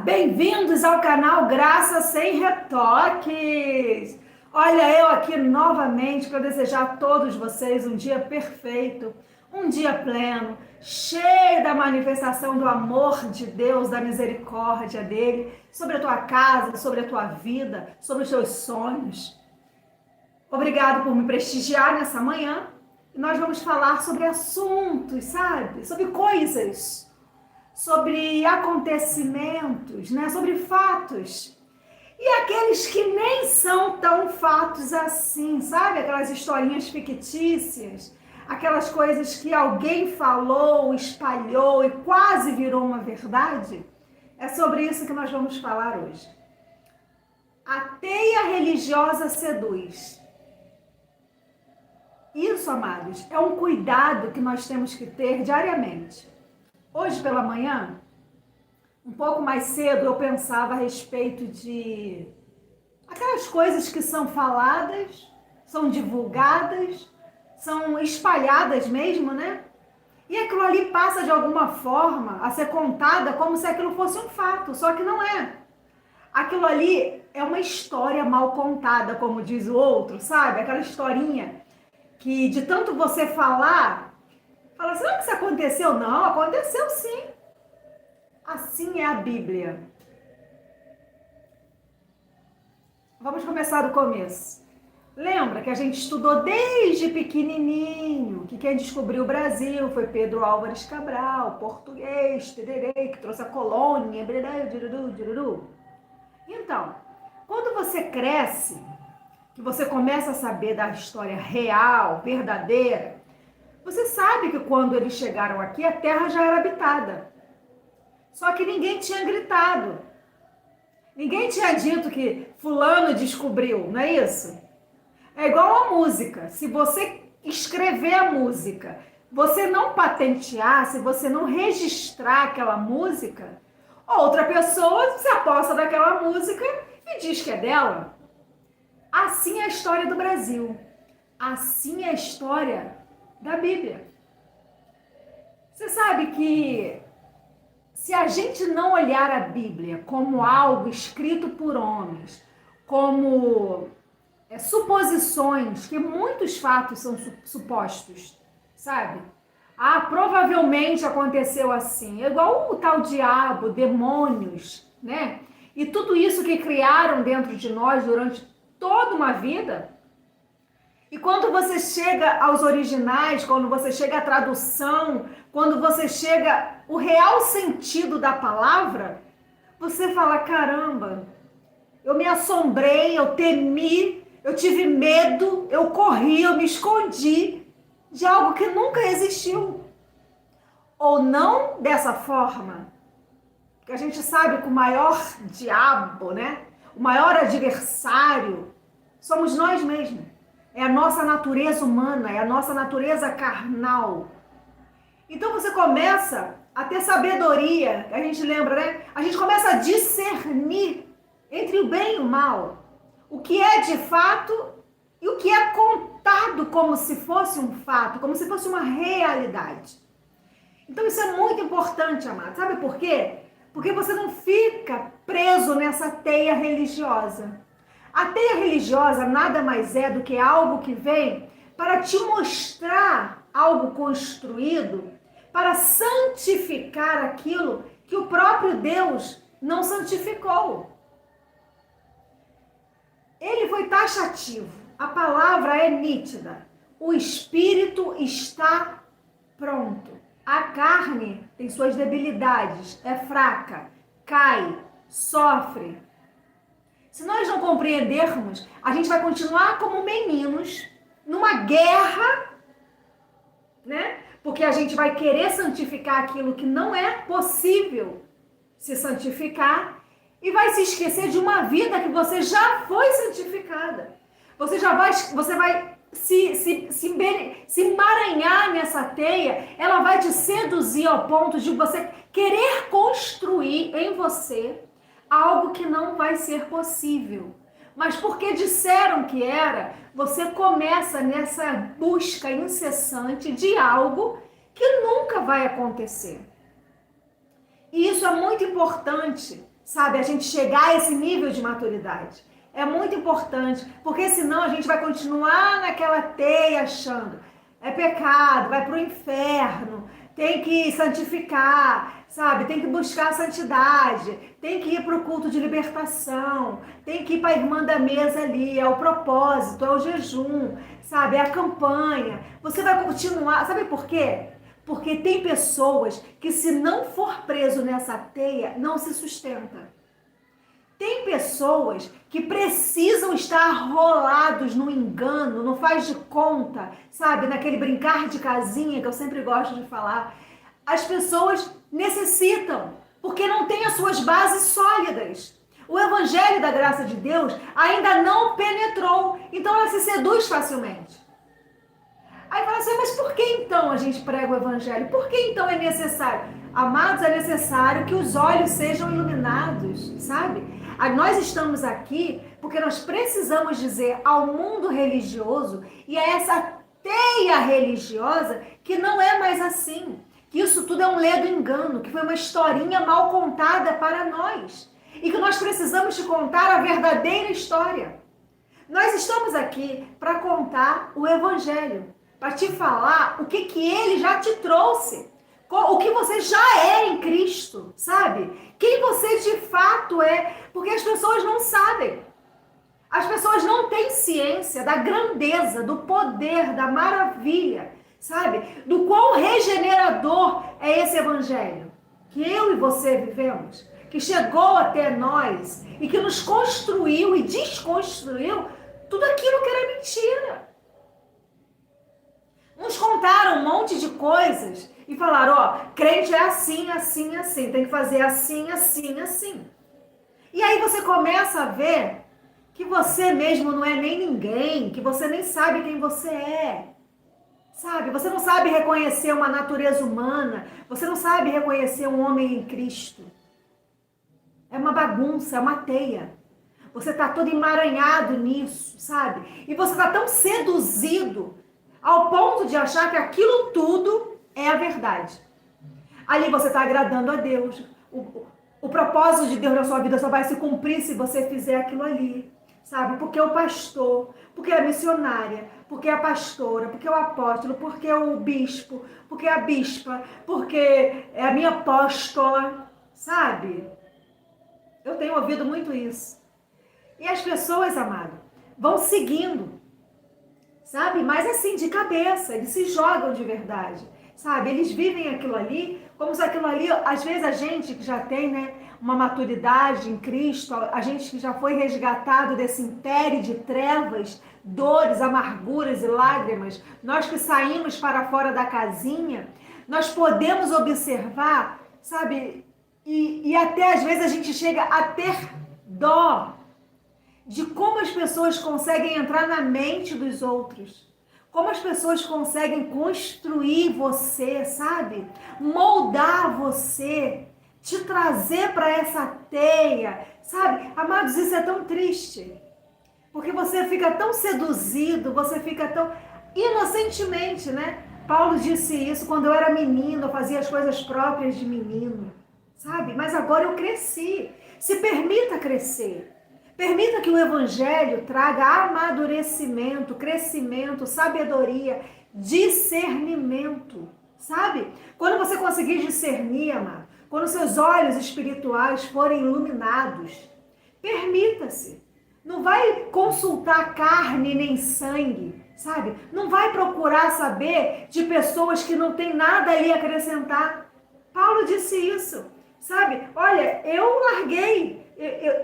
Bem-vindos ao canal Graça Sem Retoques! Olha, eu aqui novamente para desejar a todos vocês um dia perfeito, um dia pleno, cheio da manifestação do amor de Deus, da misericórdia dele, sobre a tua casa, sobre a tua vida, sobre os teus sonhos. Obrigado por me prestigiar nessa manhã. E nós vamos falar sobre assuntos, sabe? Sobre coisas, sobre acontecimentos, né? Sobre fatos. E aqueles que nem são tão fatos assim, sabe? Aquelas historinhas fictícias, aquelas coisas que alguém falou, espalhou e quase virou uma verdade. É sobre isso que nós vamos falar hoje. A teia religiosa seduz. Isso, amados, é um cuidado que nós temos que ter diariamente. Hoje pela manhã, um pouco mais cedo, eu pensava a respeito de aquelas coisas que são faladas, são divulgadas, são espalhadas mesmo, né? E aquilo ali passa de alguma forma a ser contada como se aquilo fosse um fato, só que não é. Aquilo ali é uma história mal contada, como diz o outro, sabe? Aquela historinha que de tanto você falar, fala assim, não que isso aconteceu? Não, aconteceu sim. Assim é a Bíblia. Vamos começar do começo. Lembra que a gente estudou desde pequenininho, que quem descobriu o Brasil foi Pedro Álvares Cabral, português, tererê, que trouxe a colônia, Então, quando você cresce, que você começa a saber da história real, verdadeira, você sabe que quando eles chegaram aqui, a terra já era habitada. Só que ninguém tinha gritado. Ninguém tinha dito que fulano descobriu, não é isso? É igual a música. Se você escrever a música, você não patentear, se você não registrar aquela música, outra pessoa se aposta daquela música e diz que é dela. Assim é a história do Brasil. Assim é a história da Bíblia. Você sabe que se a gente não olhar a Bíblia como algo escrito por homens, como suposições, que muitos fatos são supostos, sabe? Ah, provavelmente aconteceu assim. É igual o tal diabo, demônios, né? E tudo isso que criaram dentro de nós durante toda uma vida. E quando você chega aos originais, quando você chega à tradução, quando você chega ao real sentido da palavra, você fala, caramba, eu me assombrei, eu temi, eu tive medo, eu corri, eu me escondi de algo que nunca existiu. Ou não dessa forma, porque a gente sabe que o maior diabo, né? O maior adversário somos nós mesmos. É a nossa natureza humana, é a nossa natureza carnal. Então você começa a ter sabedoria, a gente lembra, né? A gente começa a discernir entre o bem e o mal. O que é de fato e o que é contado como se fosse um fato, como se fosse uma realidade. Então isso é muito importante, amado. Sabe por quê? Porque você não fica preso nessa teia religiosa. A teia religiosa nada mais é do que algo que vem para te mostrar algo construído, para santificar aquilo que o próprio Deus não santificou. Ele foi taxativo, a palavra é nítida, o espírito está pronto. A carne tem suas debilidades, é fraca, cai, sofre. Se nós não compreendermos, a gente vai continuar como meninos numa guerra, né? Porque a gente vai querer santificar aquilo que não é possível se santificar e vai se esquecer de uma vida que você já foi santificada. Você vai se emaranhar nessa teia, ela vai te seduzir ao ponto de você querer construir em você algo que não vai ser possível. Mas porque disseram que era, você começa nessa busca incessante de algo que nunca vai acontecer. E isso é muito importante sabe, a gente chegar a esse nível de maturidade. É muito importante, porque senão a gente vai continuar naquela teia achando é pecado, vai para o inferno, tem que santificar, sabe? Tem que buscar a santidade, tem que ir para o culto de libertação, tem que ir para a irmã da mesa ali, é o propósito, é o jejum, sabe? É a campanha. Você vai continuar, sabe por quê? Porque tem pessoas que, se não for preso nessa teia, não se sustenta. Tem pessoas que precisam estar rolados no engano, no faz de conta, sabe? Naquele brincar de casinha que eu sempre gosto de falar. As pessoas necessitam, porque não têm as suas bases sólidas. O evangelho da graça de Deus ainda não penetrou, então ela se seduz facilmente. Aí fala assim, mas por que então a gente prega o evangelho? Por que então é necessário? Amados, é necessário que os olhos sejam iluminados, sabe? Nós estamos aqui porque nós precisamos dizer ao mundo religioso e a essa teia religiosa que não é mais assim, que isso tudo é um ledo engano, que foi uma historinha mal contada para nós e que nós precisamos te contar a verdadeira história. Nós estamos aqui para contar o evangelho, para te falar o que ele já te trouxe. O que você já é em Cristo, sabe? Quem você de fato é, porque as pessoas não sabem. As pessoas não têm ciência da grandeza, do poder, da maravilha, sabe? Do quão regenerador é esse evangelho que eu e você vivemos, que chegou até nós e que nos construiu e desconstruiu tudo aquilo que era mentira. Uns contaram um monte de coisas e falaram, ó, crente é assim, assim, assim, tem que fazer assim, assim, assim. E aí você começa a ver que você mesmo não é nem ninguém, que você nem sabe quem você é. Sabe? Você não sabe reconhecer uma natureza humana, você não sabe reconhecer um homem em Cristo. É uma bagunça, é uma teia. Você está todo emaranhado nisso, sabe? E você está tão seduzido ao ponto de achar que aquilo tudo é a verdade. Ali você está agradando a Deus. O propósito de Deus na sua vida só vai se cumprir se você fizer aquilo ali, sabe? Porque o pastor, porque a missionária, porque a pastora, porque o apóstolo, porque o bispo, porque a bispa, porque é a minha apóstola, sabe? Eu tenho ouvido muito isso. E as pessoas, amado, vão seguindo, sabe? Mas assim, de cabeça, eles se jogam de verdade, sabe? Eles vivem aquilo ali, como se aquilo ali, às vezes a gente que já tem, né, uma maturidade em Cristo, a gente que já foi resgatado desse império de trevas, dores, amarguras e lágrimas, nós que saímos para fora da casinha, nós podemos observar, sabe? E até às vezes a gente chega a ter dó de como as pessoas conseguem entrar na mente dos outros, como as pessoas conseguem construir você, sabe? Moldar você, te trazer para essa teia, sabe? Amados, isso é tão triste, porque você fica tão seduzido, você fica tão inocentemente, né? Paulo disse isso, quando eu era menino, eu fazia as coisas próprias de menino, sabe? Mas agora eu cresci. Se permita crescer. Permita que o evangelho traga amadurecimento, crescimento, sabedoria, discernimento, sabe? Quando você conseguir discernir, amado, quando seus olhos espirituais forem iluminados, permita-se. Não vai consultar carne nem sangue, sabe? Não vai procurar saber de pessoas que não têm nada ali a acrescentar. Paulo disse isso, sabe? Olha, eu larguei.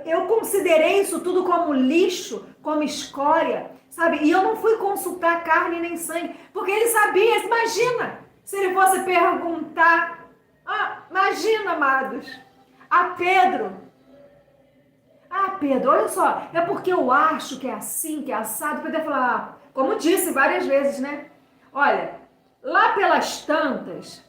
Eu considerei isso tudo como lixo, como escória, sabe? E eu não fui consultar carne nem sangue, porque ele sabia, imagina, se ele fosse perguntar, imagina, amados, a Pedro, Pedro, olha só, é porque eu acho que é assim, que é assado, Pedro ia falar, como disse várias vezes, né? Olha, lá pelas tantas,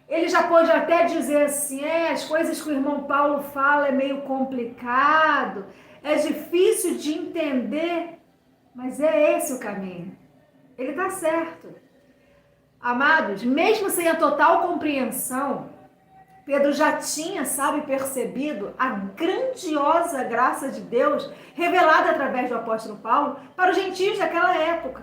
ele já pode até dizer assim, as coisas que o irmão Paulo fala é meio complicado, é difícil de entender, mas é esse o caminho. Ele está certo. Amados, mesmo sem a total compreensão, Pedro já tinha, sabe, percebido a grandiosa graça de Deus revelada através do apóstolo Paulo para os gentios daquela época.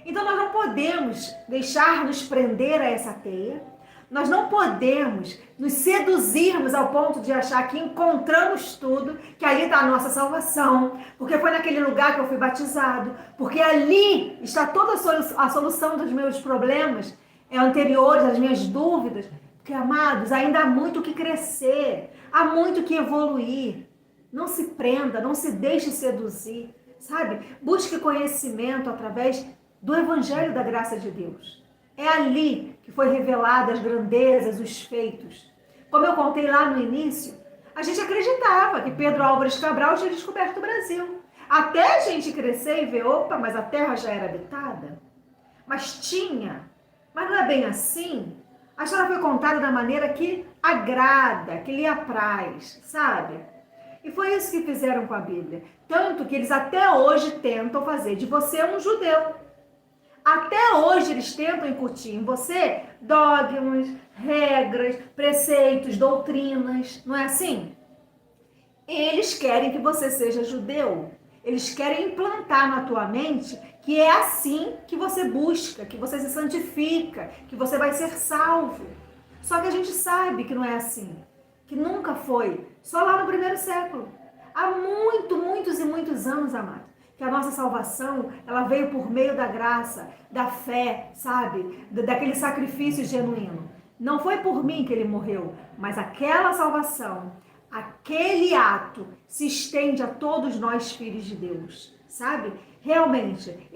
Então nós não podemos deixar nos prender a essa teia, nós não podemos nos seduzirmos ao ponto de achar que encontramos tudo, que ali está a nossa salvação, porque foi naquele lugar que eu fui batizado, porque ali está toda a solução dos meus problemas anteriores, das minhas dúvidas. Porque, amados, ainda há muito que crescer, há muito que evoluir. Não se prenda, não se deixe seduzir, sabe? Busque conhecimento através do Evangelho da graça de Deus. É ali que foi revelada as grandezas, os feitos. Como eu contei lá no início, a gente acreditava que Pedro Álvares Cabral tinha descoberto o Brasil. Até a gente crescer e ver, opa, mas a terra já era habitada? Mas não é bem assim. A história foi contada da maneira que agrada, que lhe apraz, sabe? E foi isso que fizeram com a Bíblia. Tanto que eles até hoje tentam fazer de você um judeu. Até hoje eles tentam incutir em você dogmas, regras, preceitos, doutrinas, não é assim? Eles querem que você seja judeu. Eles querem implantar na tua mente que é assim que você busca, que você se santifica, que você vai ser salvo. Só que a gente sabe que não é assim, que nunca foi, só lá no primeiro século. Há muitos e muitos anos, amado, que a nossa salvação, ela veio por meio da graça, da fé, sabe? Daquele sacrifício genuíno. Não foi por mim que ele morreu, mas aquela salvação, aquele ato se estende a todos nós, filhos de Deus, sabe? Realmente,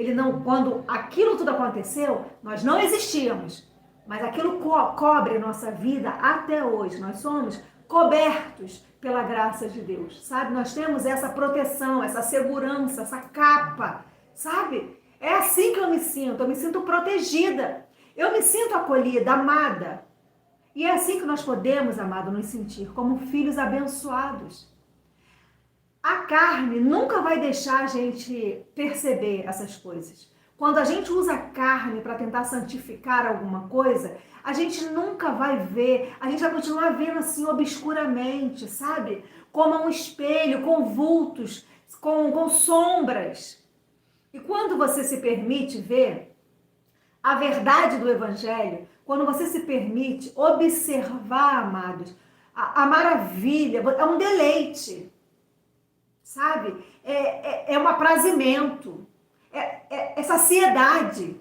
quando aquilo tudo aconteceu, nós não existíamos, mas aquilo cobre a nossa vida até hoje. Nós somos cobertos pela graça de Deus, sabe? Nós temos essa proteção, essa segurança, essa capa, sabe? É assim que eu me sinto protegida, eu me sinto acolhida, amada. E é assim que nós podemos, amado, nos sentir como filhos abençoados. A carne nunca vai deixar a gente perceber essas coisas. Quando a gente usa a carne para tentar santificar alguma coisa, a gente nunca vai ver, a gente vai continuar vendo assim obscuramente, sabe? Como um espelho, com vultos, com sombras. E quando você se permite ver a verdade do Evangelho, quando você se permite observar, amados, a maravilha, é um deleite, sabe? É um aprazimento, é saciedade.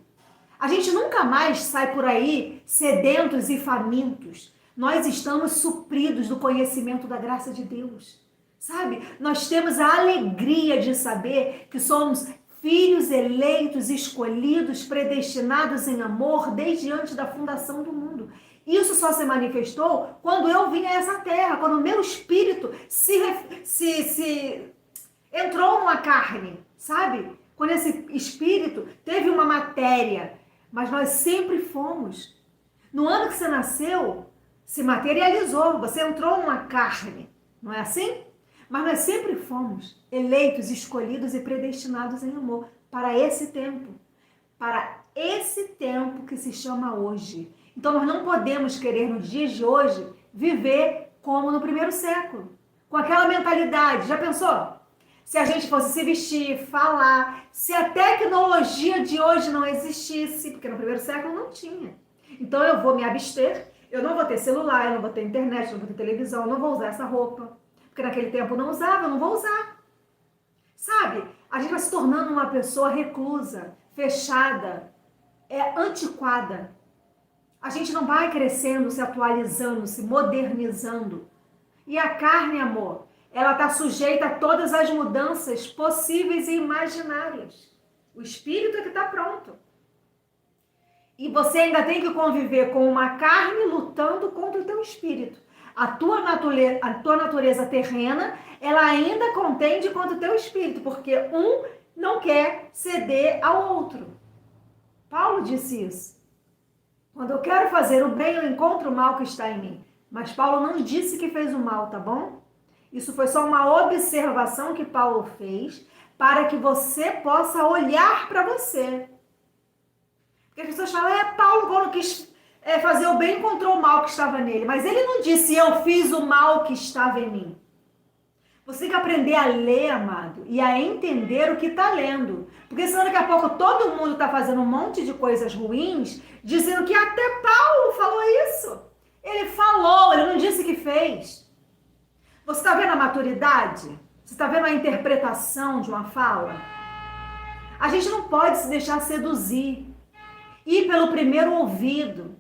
A gente nunca mais sai por aí sedentos e famintos. Nós estamos supridos do conhecimento da graça de Deus, sabe? Nós temos a alegria de saber que somos filhos eleitos, escolhidos, predestinados em amor desde antes da fundação do mundo. Isso só se manifestou quando eu vim a essa terra, quando o meu espírito se entrou numa carne, sabe? Quando esse espírito teve uma matéria, mas nós sempre fomos. No ano que você nasceu, se materializou, você entrou numa carne, não é assim? Mas nós sempre fomos eleitos, escolhidos e predestinados em amor para esse tempo que se chama hoje. Então nós não podemos querer nos dias de hoje viver como no primeiro século, com aquela mentalidade. Já pensou? Se a gente fosse se vestir, falar, se a tecnologia de hoje não existisse, porque no primeiro século não tinha. Então eu vou me abster, eu não vou ter celular, eu não vou ter internet, eu não vou ter televisão, eu não vou usar essa roupa. Porque naquele tempo eu não usava, eu não vou usar. Sabe? A gente vai se tornando uma pessoa reclusa, fechada, antiquada. A gente não vai crescendo, se atualizando, se modernizando. E a carne, amor, ela está sujeita a todas as mudanças possíveis e imaginárias. O espírito é que está pronto. E você ainda tem que conviver com uma carne lutando contra o teu espírito. A tua natureza terrena, ela ainda contende contra o teu espírito, porque um não quer ceder ao outro. Paulo disse isso. Quando eu quero fazer o bem, eu encontro o mal que está em mim. Mas Paulo não disse que fez o mal, tá bom? Isso foi só uma observação que Paulo fez para que você possa olhar para você. Porque as pessoas falam, Paulo quando quis fazer o bem contra o mal que estava nele. Mas ele não disse, eu fiz o mal que estava em mim. Você tem que aprender a ler, amado, e a entender o que está lendo. Porque senão daqui a pouco todo mundo está fazendo um monte de coisas ruins, dizendo que até Paulo falou isso. Ele falou, ele não disse que fez. Você está vendo a maturidade? Você está vendo a interpretação de uma fala? A gente não pode se deixar seduzir. Ir pelo primeiro ouvido,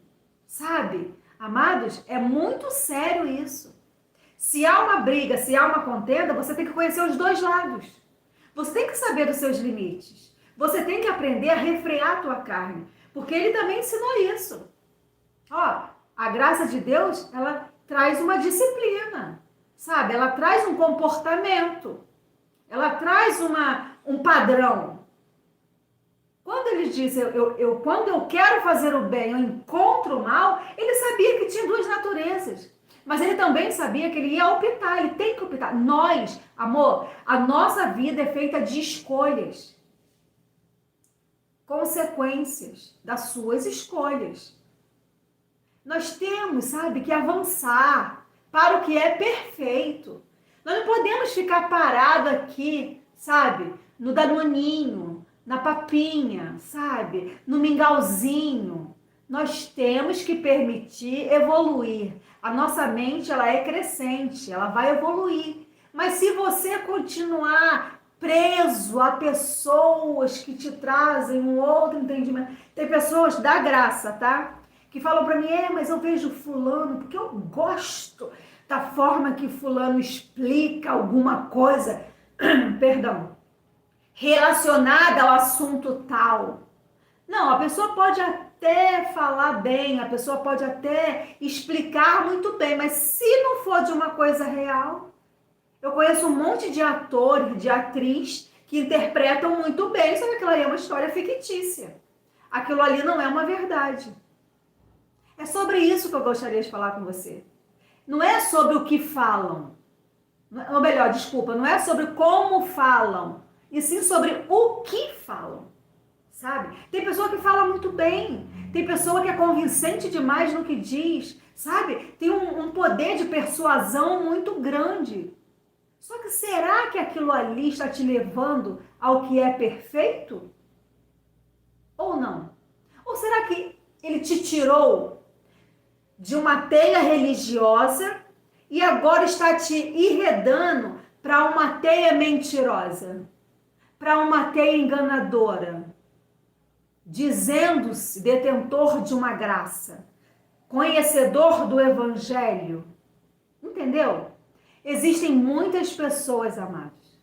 sabe? Amados, é muito sério isso. Se há uma briga, se há uma contenda, você tem que conhecer os dois lados. Você tem que saber dos seus limites. Você tem que aprender a refrear a tua carne. Porque ele também ensinou isso. Ó, a graça de Deus, ela traz uma disciplina, sabe? Ela traz um comportamento. Ela traz um padrão. Quando ele diz, quando eu quero fazer o bem, eu encontro o mal, ele sabia que tinha duas naturezas. Mas ele também sabia que ele ia optar, ele tem que optar. Nós, amor, a nossa vida é feita de escolhas. Consequências das suas escolhas. Nós temos, sabe, que avançar para o que é perfeito. Nós não podemos ficar parado aqui, sabe, no danoninho, na papinha, sabe, no mingauzinho. Nós temos que permitir evoluir. A nossa mente, ela é crescente, ela vai evoluir. Mas se você continuar preso a pessoas que te trazem um outro entendimento, tem pessoas da graça, tá? Que falam para mim, mas eu vejo fulano, porque eu gosto da forma que fulano explica alguma coisa, perdão, relacionada ao assunto tal. Não, a pessoa pode até falar bem, a pessoa pode até explicar muito bem, mas se não for de uma coisa real, eu conheço um monte de ator, de atriz que interpretam muito bem, só que aquilo ali é uma história fictícia. Aquilo ali não é uma verdade. É sobre isso que eu gostaria de falar com você. Não é sobre o que falam. Ou melhor, desculpa, não é sobre como falam, e sim sobre o que falam. Sabe? Tem pessoa que fala muito bem, tem pessoa que é convincente demais no que diz, sabe? Tem um poder de persuasão muito grande. Só que será que aquilo ali está te levando ao que é perfeito? Ou não? Ou será que ele te tirou de uma teia religiosa e agora está te enredando para uma teia mentirosa, para uma teia enganadora? Dizendo-se detentor de uma graça, conhecedor do evangelho. Entendeu? Existem muitas pessoas, amados,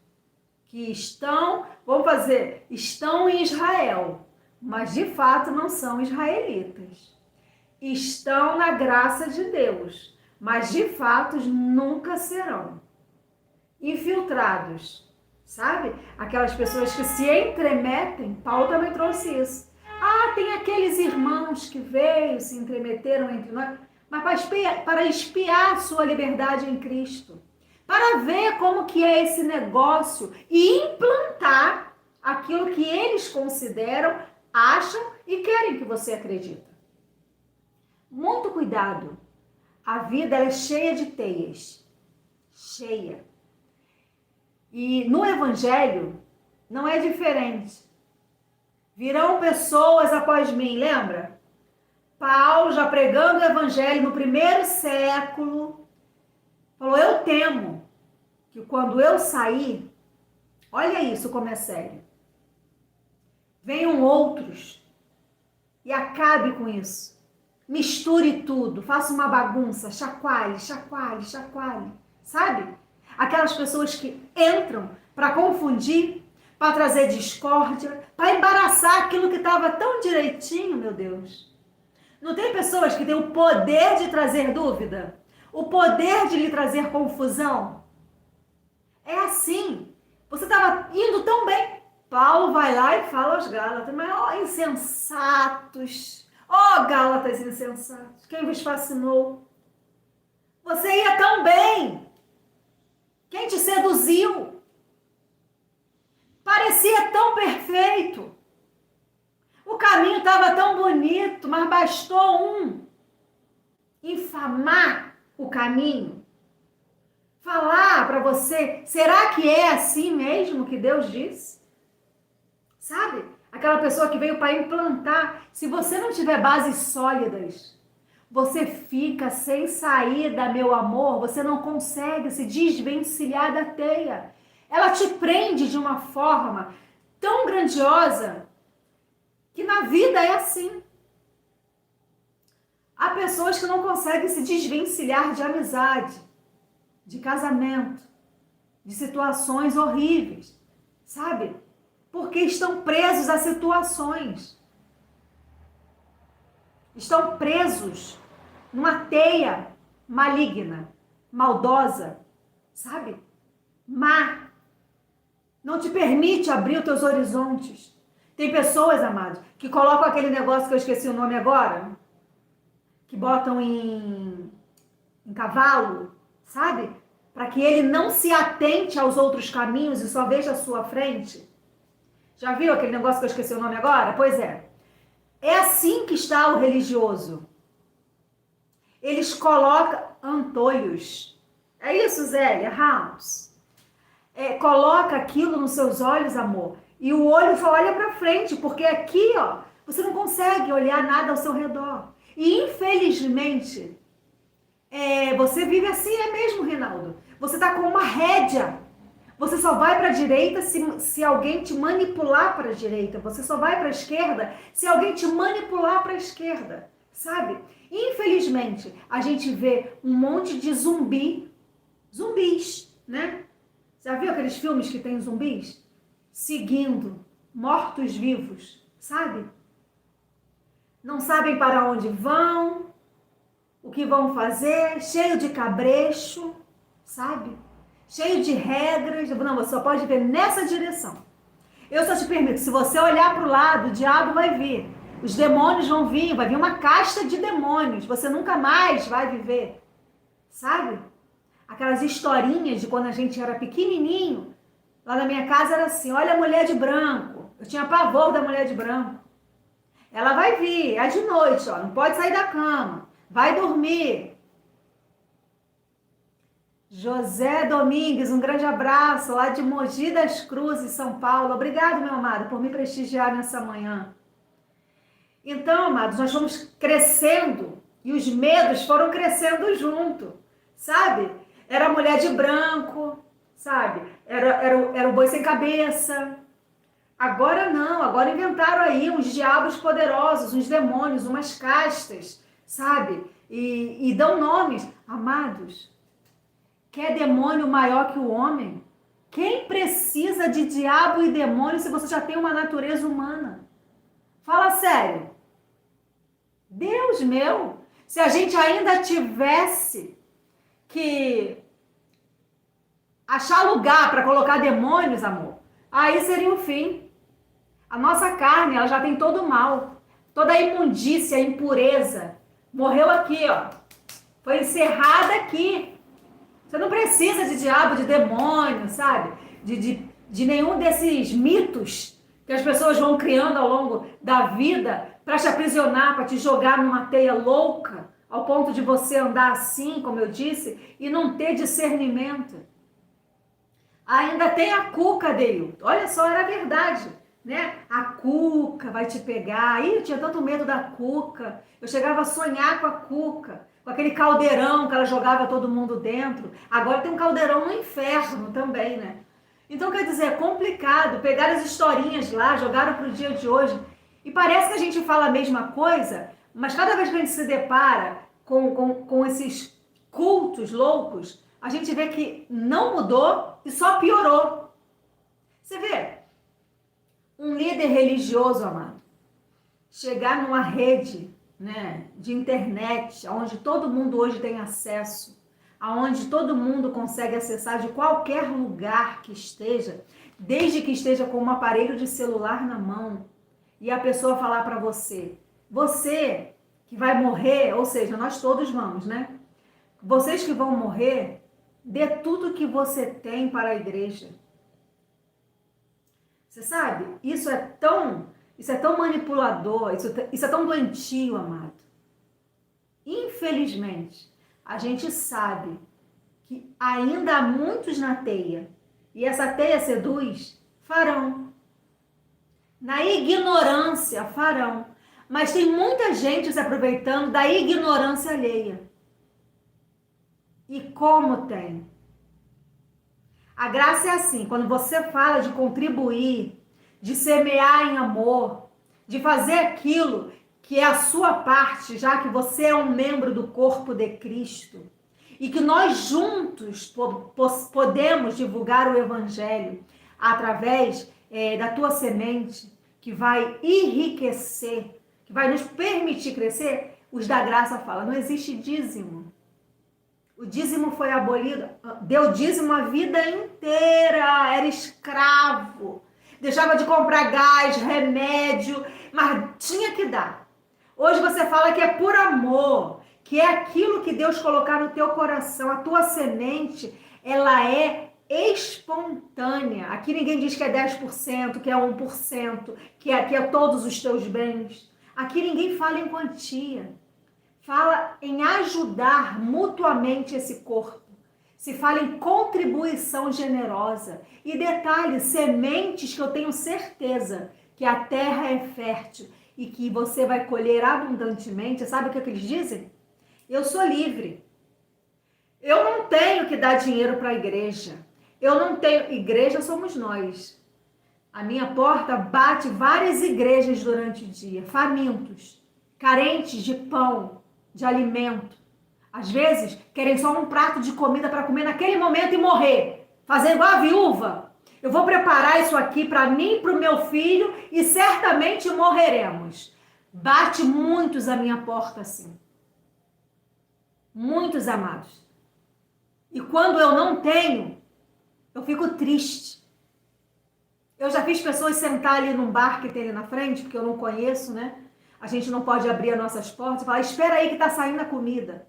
que estão em Israel, mas de fato não são israelitas. Estão na graça de Deus, mas de fato nunca serão. Infiltrados, sabe? Aquelas pessoas que se entremetem, Paulo também trouxe isso. Tem aqueles irmãos que veio, se entremeteram entre nós, mas para espiar sua liberdade em Cristo, para ver como que é esse negócio e implantar aquilo que eles consideram, acham e querem que você acredite. Muito cuidado. A vida é cheia de teias. Cheia. E no Evangelho não é diferente. Virão pessoas após mim, lembra? Paulo, já pregando o Evangelho no primeiro século, falou, eu temo que quando eu sair, olha isso como é sério, venham outros e acabe com isso. Misture tudo, faça uma bagunça, chacoalhe, sabe? Aquelas pessoas que entram para confundir, para trazer discórdia, para embaraçar aquilo que estava tão direitinho, meu Deus. Não tem pessoas que têm o poder de trazer dúvida? O poder de lhe trazer confusão? É assim. Você estava indo tão bem. Paulo vai lá e fala aos Gálatas, mas insensatos, Gálatas insensatos, quem vos fascinou? Você ia tão bem. Quem te seduziu? Parecia tão perfeito. O caminho estava tão bonito, mas bastou um infamar o caminho, falar para você, será que é assim mesmo que Deus disse? Sabe? Aquela pessoa que veio para implantar. Se você não tiver bases sólidas, você fica sem saída, meu amor. Você não consegue se desvencilhar da teia. Ela te prende de uma forma tão grandiosa que na vida é assim. Há pessoas que não conseguem se desvencilhar de amizade, de casamento, de situações horríveis, sabe? Porque estão presos a situações. Estão presos numa teia maligna, maldosa, sabe? Má. Não te permite abrir os teus horizontes. Tem pessoas, amados, que colocam aquele negócio que eu esqueci o nome agora, que botam em cavalo, sabe? Para que ele não se atente aos outros caminhos e só veja a sua frente. Já viu aquele negócio que eu esqueci o nome agora? Pois é. É assim que está o religioso. Eles colocam antolhos. É isso, Zélia Ramos? Coloca aquilo nos seus olhos, amor. E o olho só olha para frente, porque aqui, ó, você não consegue olhar nada ao seu redor. E infelizmente, você vive assim, é mesmo, Rinaldo. Você tá com uma rédea. Você só vai para a direita se alguém te manipular para a direita. Você só vai para a esquerda se alguém te manipular para a esquerda, sabe? Infelizmente, a gente vê um monte de zumbis, né? Já viu aqueles filmes que tem zumbis? Seguindo, mortos-vivos, sabe? Não sabem para onde vão, o que vão fazer, cheio de cabresto, sabe? Cheio de regras. Não, você só pode ver nessa direção. Eu só te permito, se você olhar para o lado, o diabo vai vir. Os demônios vão vir, vai vir uma casta de demônios. Você nunca mais vai viver, sabe? Aquelas historinhas de quando a gente era pequenininho. Lá na minha casa era assim, olha a mulher de branco. Eu tinha pavor da mulher de branco. Ela vai vir, é de noite, ó, não pode sair da cama. Vai dormir. José Domingues, um grande abraço lá de Mogi das Cruzes, São Paulo. Obrigado, meu amado, por me prestigiar nessa manhã. Então, amados, nós fomos crescendo e os medos foram crescendo junto, sabe? Era a mulher de branco, sabe? Era o boi sem cabeça. Agora não, agora inventaram aí uns diabos poderosos, uns demônios, umas castas, sabe? E dão nomes. Amados, quer demônio maior que o homem? Quem precisa de diabo e demônio se você já tem uma natureza humana? Fala sério. Deus meu, se a gente ainda tivesse que achar lugar para colocar demônios, amor, aí seria o fim. A nossa carne, ela já tem todo o mal, toda a imundícia, a impureza. Morreu aqui, ó. Foi encerrada aqui. Você não precisa de diabo, de demônio, sabe? De nenhum desses mitos que as pessoas vão criando ao longo da vida para te aprisionar, para te jogar numa teia louca, ao ponto de você andar assim, como eu disse, e não ter discernimento. Ainda tem a cuca, Deilton. Olha só, era verdade, né? A cuca vai te pegar. Ih, eu tinha tanto medo da cuca. Eu chegava a sonhar com a cuca, com aquele caldeirão que ela jogava todo mundo dentro. Agora tem um caldeirão no inferno também, né? Então, quer dizer, é complicado. Pegar as historinhas lá, jogaram para o dia de hoje. E parece que a gente fala a mesma coisa, mas cada vez que a gente se depara com esses cultos loucos, a gente vê que não mudou e só piorou. Você vê, um líder religioso, amado, chegar numa rede, né, de internet, onde todo mundo hoje tem acesso, aonde todo mundo consegue acessar de qualquer lugar que esteja, desde que esteja com um aparelho de celular na mão, e a pessoa falar para você que vai morrer, ou seja, nós todos vamos, né? Vocês que vão morrer, dê tudo que você tem para a igreja. Você sabe? Isso é tão manipulador, isso é tão doentio, amado. infelizmente, a gente sabe que ainda há muitos na teia, e essa teia seduz, farão. Na ignorância, farão. Mas tem muita gente se aproveitando da ignorância alheia. E como tem? A graça é assim, quando você fala de contribuir, de semear em amor, de fazer aquilo que é a sua parte, já que você é um membro do corpo de Cristo, e que nós juntos podemos divulgar o Evangelho através da tua semente, que vai enriquecer, que vai nos permitir crescer. Os da graça falam, não existe dízimo. O dízimo foi abolido, deu dízimo a vida inteira, era escravo, deixava de comprar gás, remédio, mas tinha que dar. Hoje você fala que é por amor, que é aquilo que Deus colocar no teu coração, a tua semente, ela é espontânea. Aqui ninguém diz que é 10%, que é 1%, que é todos os teus bens. Aqui ninguém fala em quantia. Fala em ajudar mutuamente esse corpo. Se fala em contribuição generosa. E detalhe, sementes que eu tenho certeza que a terra é fértil e que você vai colher abundantemente. Sabe o que eles dizem? Eu sou livre. Eu não tenho que dar dinheiro para a igreja. Eu não tenho... Igreja somos nós. A minha porta bate várias igrejas durante o dia, famintos, carentes de pão, de alimento. Às vezes, querem só um prato de comida para comer naquele momento e morrer. Fazer igual a viúva. Eu vou preparar isso aqui para mim e para o meu filho e certamente morreremos. Bate muitos a minha porta assim. Muitos, amados. E quando eu não tenho, eu fico triste. Eu já fiz pessoas sentar ali num bar que tem ali na frente, porque eu não conheço, né? A gente não pode abrir as nossas portas e falar, espera aí que tá saindo a comida.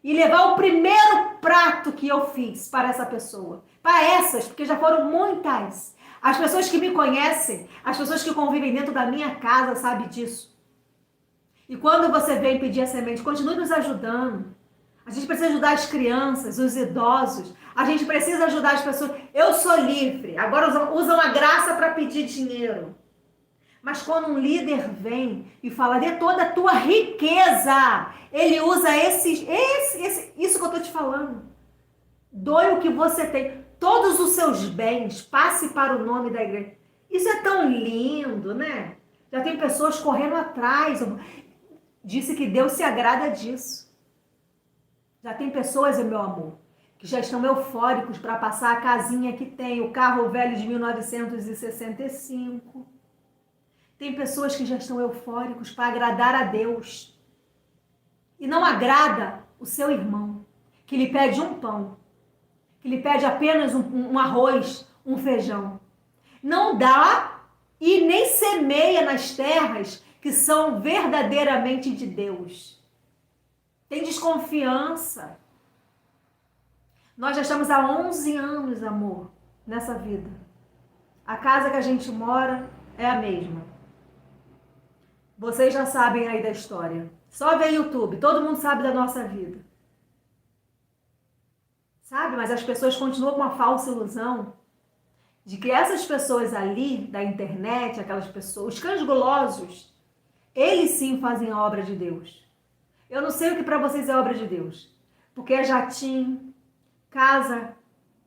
E levar o primeiro prato que eu fiz para essa pessoa. Para essas, porque já foram muitas. As pessoas que me conhecem, as pessoas que convivem dentro da minha casa sabem disso. E quando você vem pedir a semente, continue nos ajudando. A gente precisa ajudar as crianças, os idosos. A gente precisa ajudar as pessoas. Eu sou livre. Agora usam a graça para pedir dinheiro. Mas quando um líder vem e fala de toda a tua riqueza, ele usa isso que eu estou te falando. Doe o que você tem. Todos os seus bens, passe para o nome da igreja. Isso é tão lindo, né? Já tem pessoas correndo atrás. Disse que Deus se agrada disso. Já tem pessoas, meu amor, que já estão eufóricos para passar a casinha que tem, o carro velho de 1965. Tem pessoas que já estão eufóricos para agradar a Deus. E não agrada o seu irmão, que lhe pede um pão, que lhe pede apenas um arroz, um feijão. Não dá e nem semeia nas terras que são verdadeiramente de Deus. Tem desconfiança. Nós já estamos há 11 anos, amor, nessa vida. A casa que a gente mora é a mesma. Vocês já sabem aí da história. Só ver YouTube, todo mundo sabe da nossa vida. Sabe? Mas as pessoas continuam com uma falsa ilusão de que essas pessoas ali da internet, aquelas pessoas, os cães gulosos, eles sim fazem a obra de Deus. Eu não sei o que para vocês é obra de Deus. Porque é jatinho, casa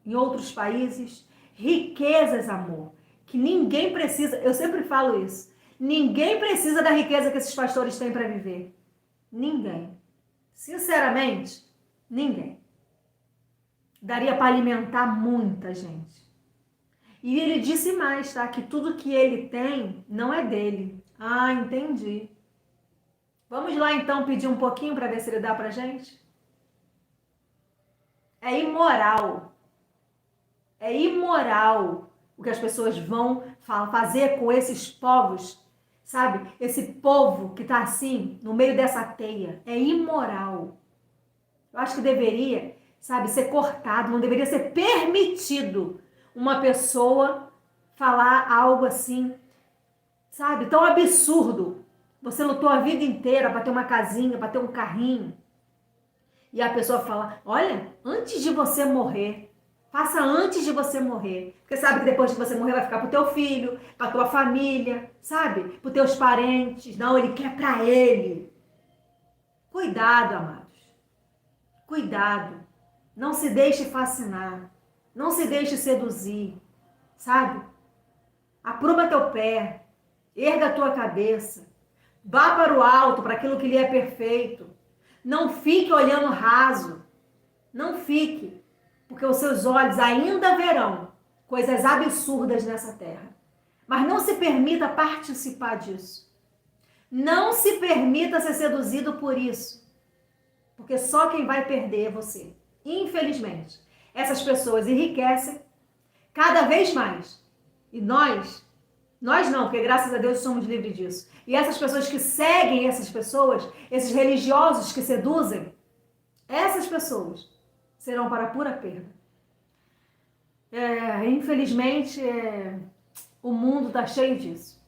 em outros países, riquezas, amor, que ninguém precisa. Eu sempre falo isso. Ninguém precisa da riqueza que esses pastores têm para viver. Ninguém. Sinceramente, ninguém. Daria para alimentar muita gente. E ele disse mais, tá? Que tudo que ele tem não é dele. Ah, entendi. Vamos lá então pedir um pouquinho para ver se ele dá pra gente? É imoral. É imoral o que as pessoas vão fazer com esses povos, sabe? Esse povo que tá assim, no meio dessa teia. É imoral. Eu acho que deveria, sabe, ser cortado, não deveria ser permitido uma pessoa falar algo assim, sabe, tão absurdo. Você lutou a vida inteira para ter uma casinha, para ter um carrinho. E a pessoa fala, olha, antes de você morrer, faça antes de você morrer. Porque sabe que depois que você morrer vai ficar pro teu filho, pra tua família, sabe? Pros teus parentes. Não, ele quer pra ele. Cuidado, amados. Cuidado. Não se deixe fascinar. Não se deixe seduzir, sabe? Apruma teu pé. Erga a tua cabeça. Vá para o alto, para aquilo que lhe é perfeito. Não fique olhando raso. Não fique, porque os seus olhos ainda verão coisas absurdas nessa terra. Mas não se permita participar disso. Não se permita ser seduzido por isso. Porque só quem vai perder é você. Infelizmente, essas pessoas enriquecem cada vez mais. E nós não, porque graças a Deus somos livres disso. E essas pessoas que seguem essas pessoas, esses religiosos que seduzem, essas pessoas serão para pura perda. Infelizmente, o mundo está cheio disso.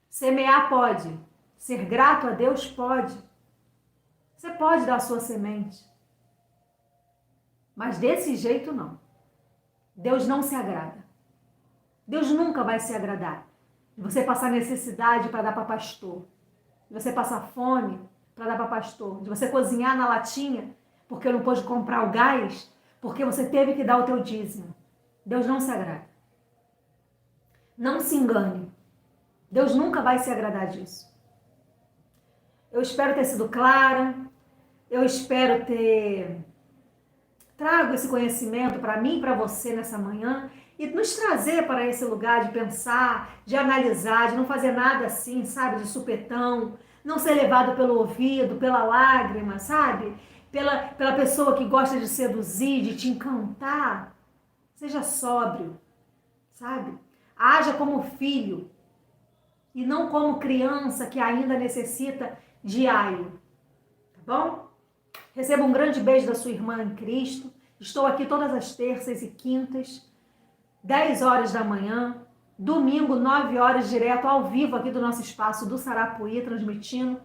Semear pode. Ser grato a Deus pode. Você pode dar a sua semente. Mas desse jeito não. Deus não se agrada. Deus nunca vai se agradar de você passar necessidade para dar para pastor, de você passar fome para dar para pastor, de você cozinhar na latinha porque não pôde comprar o gás, porque você teve que dar o teu dízimo. Deus não se agrada. Não se engane. Deus nunca vai se agradar disso. Eu espero ter sido clara, eu espero ter trago esse conhecimento para mim e para você nessa manhã e nos trazer para esse lugar de pensar, de analisar, de não fazer nada assim, sabe, de supetão, não ser levado pelo ouvido, pela lágrima, sabe, pela pessoa que gosta de seduzir, de te encantar. Seja sóbrio, sabe, haja como filho e não como criança que ainda necessita de aio, tá bom? Receba um grande beijo da sua irmã em Cristo. Estou aqui todas as terças e quintas, 10 horas da manhã, domingo, 9 horas, direto ao vivo aqui do nosso espaço do Sarapuí, transmitindo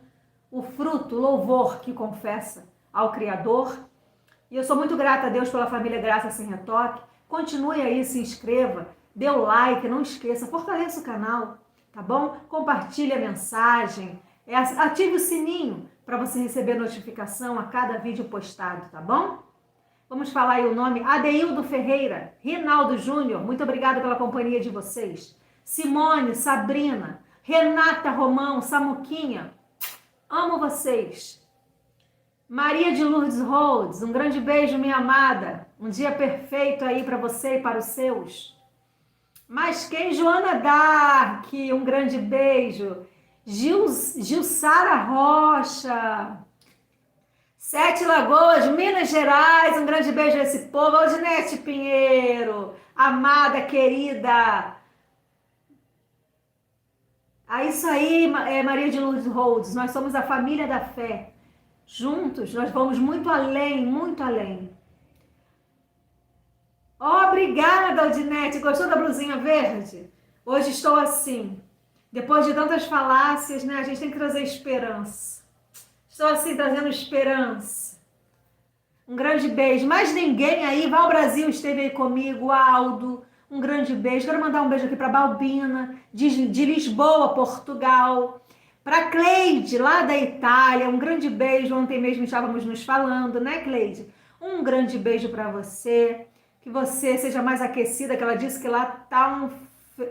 o fruto, o louvor que confessa ao Criador. E eu sou muito grata a Deus pela família Graça Sem Retoque. Continue aí, se inscreva, dê o like, não esqueça, fortaleça o canal, tá bom? Compartilhe a mensagem, ative o sininho para você receber notificação a cada vídeo postado, tá bom? Vamos falar aí o nome: Adeildo Ferreira, Rinaldo Júnior, muito obrigada pela companhia de vocês. Simone, Sabrina, Renata Romão, Samuquinha, amo vocês. Maria de Lourdes Rhodes, um grande beijo, minha amada. Um dia perfeito aí para você e para os seus. Mas quem? Joana Dark, um grande beijo. Gilsara Rocha, Sete Lagoas, Minas Gerais, um grande beijo a esse povo. Aldinete Pinheiro, amada, querida. Isso aí, Maria de Lourdes Rhodes, nós somos a família da fé. Juntos, nós vamos muito além, muito além. Obrigada, Aldinete. Gostou da blusinha verde? Hoje estou assim. Depois de tantas falácias, né? A gente tem que trazer esperança. Estou assim, trazendo esperança. Um grande beijo. Mais ninguém aí, Val Brasil esteve aí comigo, Aldo. Um grande beijo. Quero mandar um beijo aqui para Balbina, de Lisboa, Portugal. Para Cleide, lá da Itália. Um grande beijo. Ontem mesmo estávamos nos falando, né, Cleide? Um grande beijo para você. Que você seja mais aquecida, que ela disse que lá tá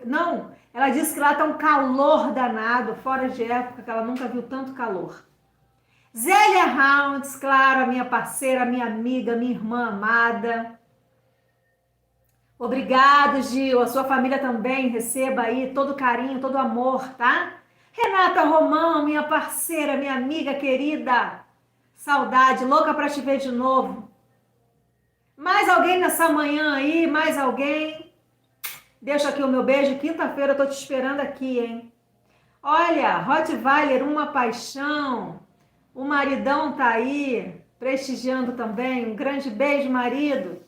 Não, ela disse que lá tá um calor danado, fora de época, que ela nunca viu tanto calor. Zélia Rounds, claro, a minha parceira, a minha amiga, minha irmã amada. Obrigado, Gil. A sua família também receba aí todo o carinho, todo o amor, tá? Renata Romão, minha parceira, minha amiga querida. Saudade, louca pra te ver de novo. Mais alguém nessa manhã aí? Mais alguém? Deixa aqui o meu beijo. Quinta-feira eu tô te esperando aqui, hein? Olha, Rottweiler, uma paixão. O maridão tá aí, prestigiando também. Um grande beijo, marido.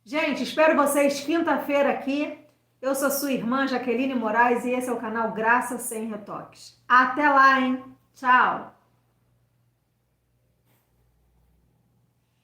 Gente, espero vocês quinta-feira aqui. Eu sou sua irmã Jaqueline Moraes e esse é o canal Graça Sem Retoques. Até lá, hein? Tchau!